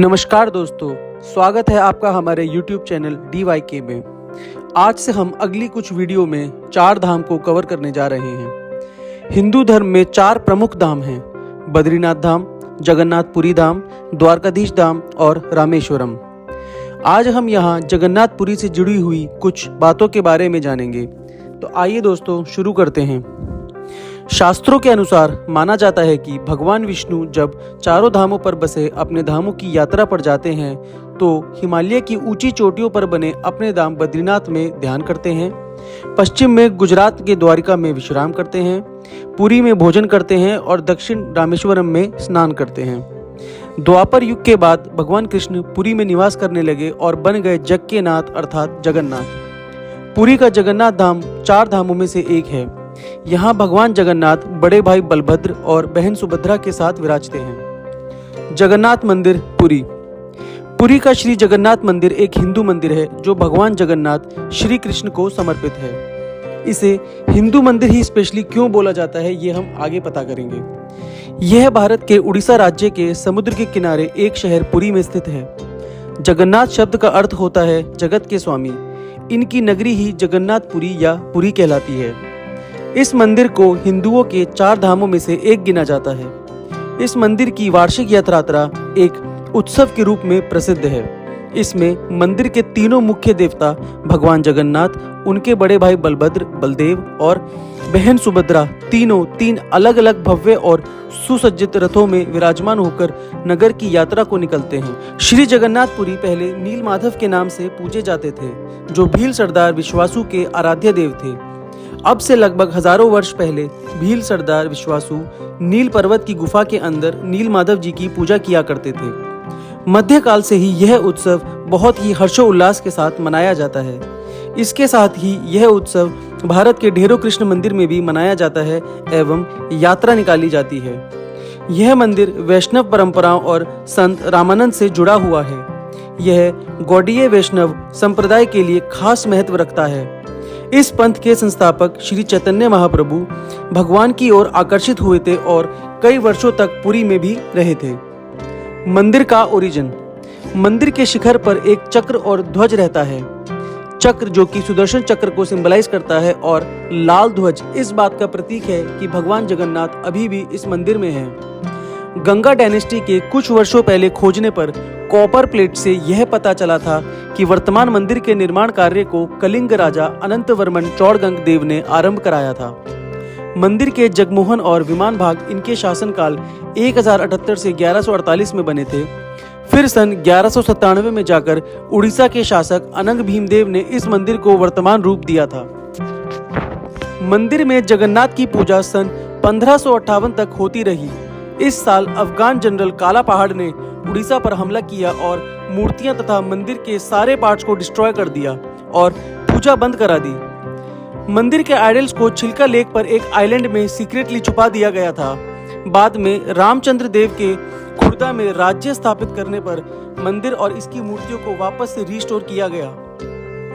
नमस्कार दोस्तों, स्वागत है आपका हमारे YouTube चैनल DYK में। आज से हम अगली कुछ वीडियो में 4 धाम को कवर करने जा रहे हैं। हिंदू धर्म में 4 प्रमुख धाम हैं: बद्रीनाथ धाम, जगन्नाथपुरी धाम, द्वारकाधीश धाम और रामेश्वरम। आज हम यहाँ जगन्नाथपुरी से जुड़ी हुई कुछ बातों के बारे में जानेंगे। तो आइए दोस्तों शुरू करते हैं। शास्त्रों के अनुसार माना जाता है कि भगवान विष्णु जब चारों धामों पर बसे अपने धामों की यात्रा पर जाते हैं तो हिमालय की ऊंची चोटियों पर बने अपने धाम बद्रीनाथ में ध्यान करते हैं, पश्चिम में गुजरात के द्वारिका में विश्राम करते हैं, पुरी में भोजन करते हैं और दक्षिण रामेश्वरम में स्नान करते हैं। द्वापर युग के बाद भगवान कृष्ण पुरी में निवास करने लगे और बन गए जग के नाथ अर्थात जगन्नाथ। पुरी का जगन्नाथ धाम 4 धामों में से एक है। यहाँ भगवान जगन्नाथ बड़े भाई बलभद्र और बहन सुभद्रा के साथ विराजते हैं। जगन्नाथ मंदिर पुरी। पुरी का श्री जगन्नाथ मंदिर एक हिंदू मंदिर है जो भगवान जगन्नाथ श्री कृष्ण को समर्पित है। इसे हिंदू मंदिर ही स्पेशली क्यों बोला जाता है ये हम आगे पता करेंगे। यह भारत के उड़ीसा राज्य के समुद्र के किनारे एक शहर पुरी में स्थित है। जगन्नाथ शब्द का अर्थ होता है जगत के स्वामी। इनकी नगरी ही जगन्नाथपुरी या पुरी कहलाती है। इस मंदिर को हिंदुओं के 4 धामों में से एक गिना जाता है। इस मंदिर की वार्षिक यात्रा एक उत्सव के रूप में प्रसिद्ध है। इसमें मंदिर के तीनों मुख्य देवता भगवान जगन्नाथ, उनके बड़े भाई बलभद्र, बलदेव और बहन सुभद्रा तीनों 3 अलग अलग भव्य और सुसज्जित रथों में विराजमान होकर नगर की यात्रा को निकलते हैं। श्री जगन्नाथपुरी पहले नील माधव के नाम से पूजे जाते थे, जो भील सरदार विश्वासु के आराध्य देव थे। अब से लगभग हजारों वर्ष पहले भील सरदार विश्वासु नील पर्वत की गुफा के अंदर नील माधव जी की पूजा किया करते थे। मध्यकाल से ही यह उत्सव बहुत ही हर्षोल्लास के साथ मनाया जाता है। इसके साथ ही यह उत्सव भारत के ढेरों कृष्ण मंदिर में भी मनाया जाता है एवं यात्रा निकाली जाती है। यह मंदिर वैष्णव परंपराओं और संत रामानंद से जुड़ा हुआ है। यह गौड़ीय वैष्णव संप्रदाय के लिए खास महत्व रखता है। इस पंथ के संस्थापक श्री चैतन्य महाप्रभु भगवान की ओर आकर्षित हुए थे और कई वर्षों तक पुरी में भी रहे थे। मंदिर का ओरिजिन। मंदिर के शिखर पर एक चक्र और ध्वज रहता है। चक्र जो कि सुदर्शन चक्र को सिंबलाइज करता है और लाल ध्वज इस बात का प्रतीक है कि भगवान जगन्नाथ अभी भी इस मंदिर में हैं। गंगा डायनेस्टी के कुछ वर्षों पहले खोजने पर कॉपर प्लेट से यह पता चला था कि वर्तमान मंदिर के निर्माण कार्य को कलिंग राजा अनंतवर्मन चौड़गंग देव ने आरंभ कराया था। मंदिर के जगमोहन और विमान भाग इनके शासनकाल 1078 से 1148 में बने थे। फिर सन 1197 में जाकर उड़ीसा के शासक अनंग भीमदेव ने इस मंदिर को वर्तमान रूप दिया था। मंदिर में जगन्नाथ की पूजा सन 1558 तक होती रही। इस साल अफगान जनरल काला पहाड़ ने उड़ीसा पर हमला किया और मूर्तियां तथा मंदिर के सारे पार्ट्स को डिस्ट्रॉय कर दिया और पूजा बंद करा दी। मंदिर के आइडल्स को छिलका लेक पर एक आइलैंड में सीक्रेटली छुपा दिया गया था। बाद में रामचंद्र देव के खुर्दा में राज्य स्थापित करने पर मंदिर और इसकी मूर्तियों को वापस से रिस्टोर किया गया।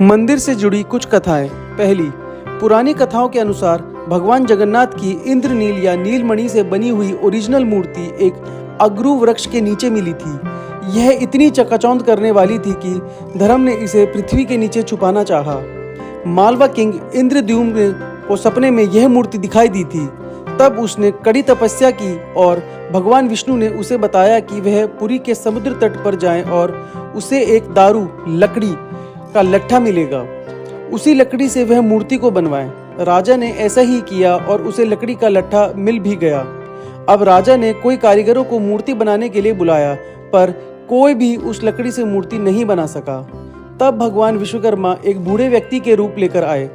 मंदिर से जुड़ी कुछ कथाएं। पहली, पुरानी कथाओं के अनुसार भगवान जगन्नाथ की इंद्रनील या नीलमणि से बनी हुई ओरिजिनल मूर्ति एक अगरू वृक्ष के नीचे मिली थी। यह इतनी चकाचौंध करने वाली थी कि धर्म ने इसे पृथ्वी के नीचे छुपाना चाहा। मालवा किंग इंद्रद्युम्न को सपने में यह मूर्ति दिखाई दी थी। तब उसने कड़ी तपस्या की और भगवान विष्णु ने उसे बताया कि वह पुरी के समुद्र तट पर जाए और उसे एक दारू लकड़ी का लट्ठा मिलेगा। उसी लकड़ी से वह मूर्ति को बनवाए। राजा ने ऐसा ही किया और उसे लकड़ी का लट्ठा मिल भी गया। अब राजा ने कोई कारीगरों को मूर्ति बनाने के लिए बुलाया, पर कोई भी उस लकड़ी से मूर्ति नहीं बना सका। तब भगवान विश्वकर्मा एक बूढ़े व्यक्ति के रूप लेकर आए।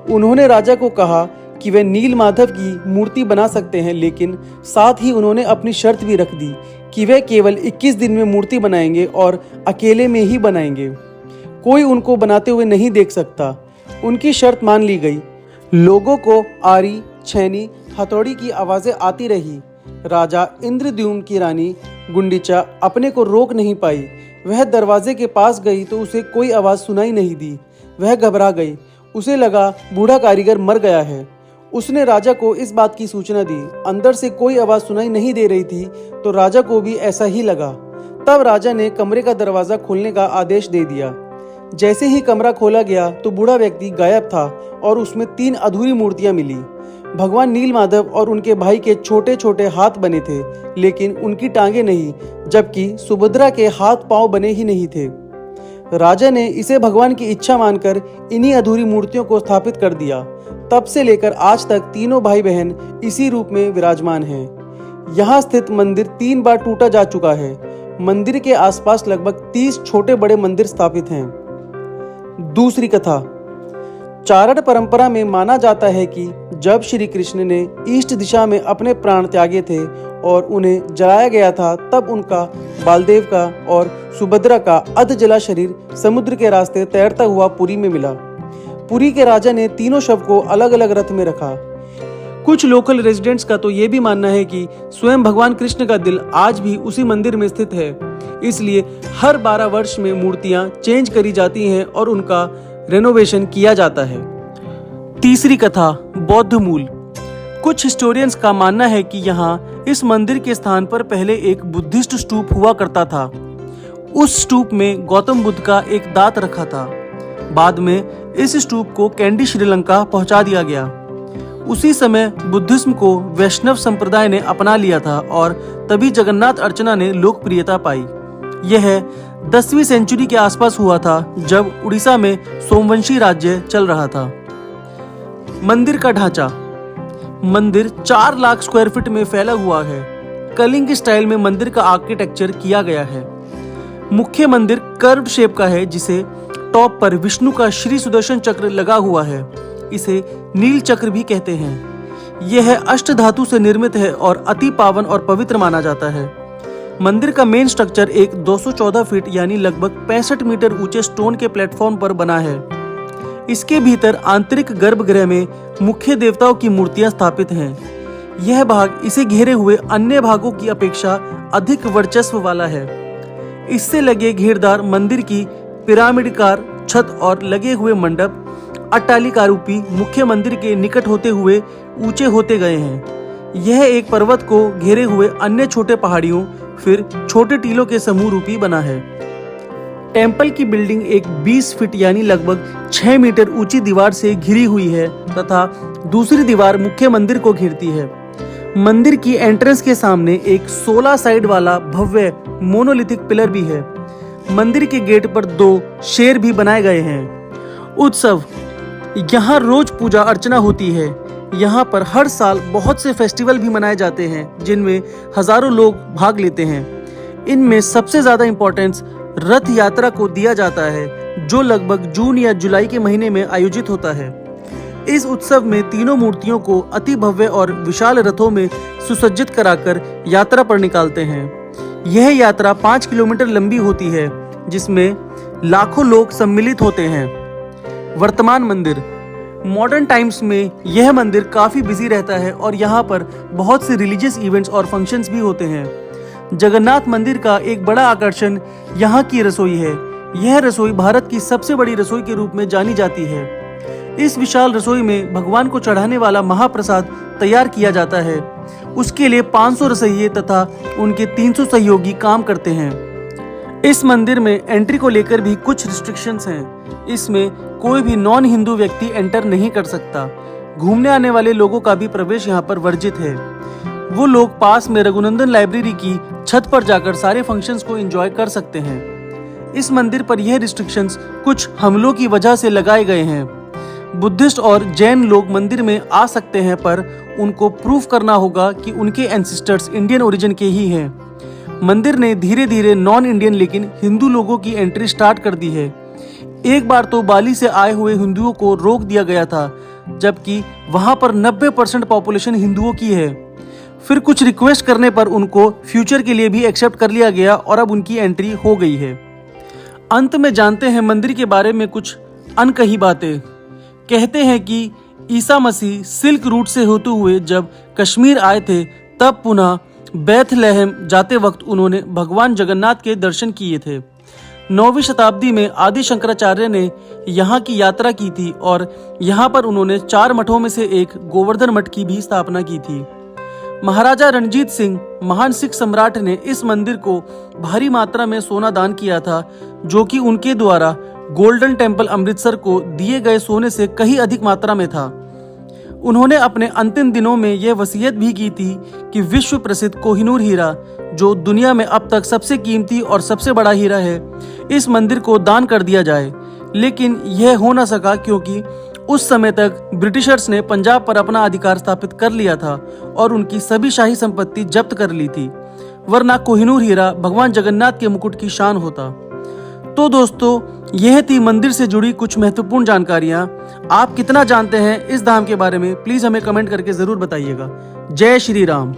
उन्होंने राजा को कहा कि वे नील माधव की मूर्ति बना सकते हैं, लेकिन साथ ही उन्होंने अपनी शर्त भी रख दी कि वे केवल 21 दिन में मूर्ति बनाएंगे और अकेले में ही बनाएंगे। कोई उनको बनाते हुए नहीं देख सकता। उनकी शर्त मान ली गई। लोगों को आरी, छैनी, हथौड़ी की आवाजें आती रही। राजा इंद्रद्युम्न की रानी गुंडीचा अपने को रोक नहीं पाई। वह दरवाजे के पास गई तो उसे कोई आवाज सुनाई नहीं दी। वह घबरा गई। उसे लगा बूढ़ा कारीगर मर गया है। उसने राजा को इस बात की सूचना दी। अंदर से कोई आवाज सुनाई नहीं दे रही थी तो राजा को भी ऐसा ही लगा। तब राजा ने कमरे का दरवाजा खोलने का आदेश दे दिया। जैसे ही कमरा खोला गया तो बूढ़ा व्यक्ति गायब था और उसमें 3 अधूरी मूर्तियां मिली। भगवान नीलमाधव और उनके भाई के छोटे छोटे हाथ बने थे, लेकिन उनकी टांगे नहीं, जबकि सुभद्रा के हाथ पांव बने ही नहीं थे। राजा ने इसे भगवान की इच्छा मानकर इन्हीं अधूरी मूर्तियों को स्थापित कर दिया। तब से लेकर आज तक तीनों भाई बहन इसी रूप में विराजमान हैं। यहाँ स्थित मंदिर 3 बार टूटा जा चुका है। मंदिर के आसपास लगभग 30 छोटे बड़े मंदिर स्थापित हैं। दूसरी कथा। चारण परंपरा में माना जाता है कि जब श्री कृष्ण ने ईस्ट दिशा में अपने प्राण त्यागे थे और उन्हें जलाया गया था, तब उनका, बालदेव का और सुभद्रा का अध जला शरीर समुद्र के रास्ते तैरता हुआ पुरी में मिला। पुरी के राजा ने तीनों शव को अलग अलग रथ में रखा। कुछ लोकल रेजिडेंट्स का तो ये भी मानना है कि स्वयं भगवान कृष्ण का दिल आज भी उसी मंदिर में स्थित है, इसलिए हर 12 वर्ष में मूर्तियां चेंज करी जाती हैं और उनका रेनोवेशन किया जाता है। तीसरी कथा, बौद्ध मूल। कुछ हिस्टोरियंस का मानना है कि यहाँ इस मंदिर के स्थान पर पहले एक बुद्धिस्ट स्तूप हुआ करता था। उस स्तूप में गौतम बुद्ध का एक दांत रखा था। बाद में इस स्तूप को कैंडी श्रीलंका पहुंचा दिया गया। उसी समय बुद्धिज्म को वैष्णव संप्रदाय ने अपना लिया था और तभी जगन्नाथ अर्चना ने लोकप्रियता पाई। यह 10वीं सेंचुरी के आसपास हुआ था, जब उड़ीसा में सोमवंशी राज्य चल रहा था। मंदिर का ढांचा। मंदिर 4 लाख स्क्वायर फीट में फैला हुआ है। कलिंग स्टाइल में मंदिर का आर्किटेक्चर किया गया है। मुख्य मंदिर कर्व शेप का है, जिसे टॉप पर विष्णु का श्री सुदर्शन चक्र लगा हुआ है। इसे नील चक्र भी कहते हैं। यह अष्ट धातु से निर्मित है और अति पावन और पवित्र माना जाता है। मंदिर का मेन स्ट्रक्चर एक 214 फीट यानी लगभग 65 मीटर ऊंचे स्टोन के प्लेटफॉर्म पर बना है। इसके भीतर आंतरिक गर्भगृह में मुख्य देवताओं की मूर्तियां स्थापित हैं। यह भाग इसे घेरे हुए अन्य भागों की अपेक्षा अधिक वर्चस्व वाला है। इससे लगे घेरदार मंदिर की पिरामिडकार छत और लगे हुए मंडप अट्टालिका रूपी मुख्य मंदिर के निकट होते हुए ऊंचे होते गए हैं। यह एक पर्वत को घेरे हुए अन्य छोटे पहाड़ियों फिर छोटे टीलों के समूह रूपी बना है। टेंपल की बिल्डिंग एक 20 फीट यानी लगभग 6 मीटर ऊंची दीवार से घिरी हुई है तथा दूसरी दीवार मुख्य मंदिर को घेरती है। मंदिर की एंट्रेंस के सामने एक 16 साइड वाला भव्य मोनोलिथिक पिलर भी है। मंदिर के गेट पर 2 शेर भी बनाए गए हैं। उत्सव। यहाँ रोज पूजा अर्चना होती है। यहाँ पर हर साल बहुत से फेस्टिवल भी मनाए जाते हैं, जिनमें हजारों लोग भाग लेते हैं। इनमें सबसे ज्यादा इम्पोर्टेंस रथ यात्रा को दिया जाता है, जो लगभग जून या जुलाई के महीने में आयोजित होता है। इस उत्सव में तीनों मूर्तियों को अति भव्य और विशाल रथों में सुसज्जित कराकर यात्रा पर निकालते हैं। यह यात्रा 5 किलोमीटर लंबी होती है, जिसमें लाखों लोग सम्मिलित होते हैं। वर्तमान मंदिर। मॉडर्न टाइम्स में यह मंदिर काफी बिजी रहता है और यहाँ पर बहुत से रिलीजियस इवेंट्स और फंक्शंस भी होते हैं। जगन्नाथ मंदिर का एक बड़ा आकर्षण यहाँ की रसोई है। यह रसोई भारत की सबसे बड़ी रसोई के रूप में जानी जाती है। इस विशाल रसोई में भगवान को चढ़ाने वाला महाप्रसाद तैयार किया जाता है। उसके लिए 500 रसोइये तथा उनके 300 सहयोगी काम करते हैं। इस मंदिर में एंट्री को लेकर भी कुछ रिस्ट्रिक्शंस हैं। इसमें कोई भी नॉन हिंदू व्यक्ति एंटर नहीं कर सकता। घूमने आने वाले लोगों का भी प्रवेश यहाँ पर वर्जित है। वो लोग पास में रघुनंदन लाइब्रेरी की छत पर जाकर सारे फंक्शंस को एंजॉय कर सकते हैं। इस मंदिर पर यह रिस्ट्रिक्शंस कुछ हमलों की वजह से लगाए गए हैं। बुद्धिस्ट और जैन लोग मंदिर में आ सकते हैं, पर उनको प्रूफ करना होगा कि उनके एंसेस्टर्स इंडियन ओरिजिन के ही हैं। मंदिर ने धीरे धीरे नॉन इंडियन लेकिन हिंदू लोगों की एंट्री स्टार्ट कर दी है। एक बार तो बाली से आए हुए हिंदुओं को रोक दिया गया था, जबकि वहां पर 90% पॉपुलेशन हिंदुओं की है। फिर कुछ रिक्वेस्ट करने पर उनको फ्यूचर के लिए भी एक्सेप्ट कर लिया गया और अब उनकी एंट्री हो गई है। अंत में जानते हैं मंदिर के बारे में कुछ अनकही बातें। कहते हैं कि ईसा मसीह सिल्क रूट से होते हुए जब कश्मीर आए थे, तब पुनः बैथलेहम जाते वक्त उन्होंने भगवान जगन्नाथ के दर्शन किए थे। 9वीं शताब्दी में आदि शंकराचार्य ने यहाँ की यात्रा की थी और यहाँ पर उन्होंने 4 मठों में से एक गोवर्धन मठ की भी स्थापना की थी। महाराजा रणजीत सिंह महान सिख सम्राट ने इस मंदिर को भारी मात्रा में सोना दान किया था, जो कि उनके द्वारा गोल्डन टेम्पल अमृतसर को दिए गए सोने से कहीं अधिक मात्रा में था। उन्होंने अपने अंतिम दिनों में यह वसीयत भी की थी कि विश्व प्रसिद्ध कोहिनूर हीरा, जो दुनिया में अब तक सबसे कीमती और सबसे बड़ा हीरा है, इस मंदिर को दान कर दिया जाए। लेकिन यह हो न सका क्योंकि उस समय तक ब्रिटिशर्स ने पंजाब पर अपना अधिकार स्थापित कर लिया था और उनकी सभी शाही संपत्ति जब्त कर ली थी, वरना कोहिनूर हीरा भगवान जगन्नाथ के मुकुट की शान होता। तो दोस्तों, यह थी मंदिर से जुड़ी कुछ महत्वपूर्ण जानकारियां। आप कितना जानते हैं इस धाम के बारे में, प्लीज हमें कमेंट करके जरूर बताइएगा। जय श्री राम।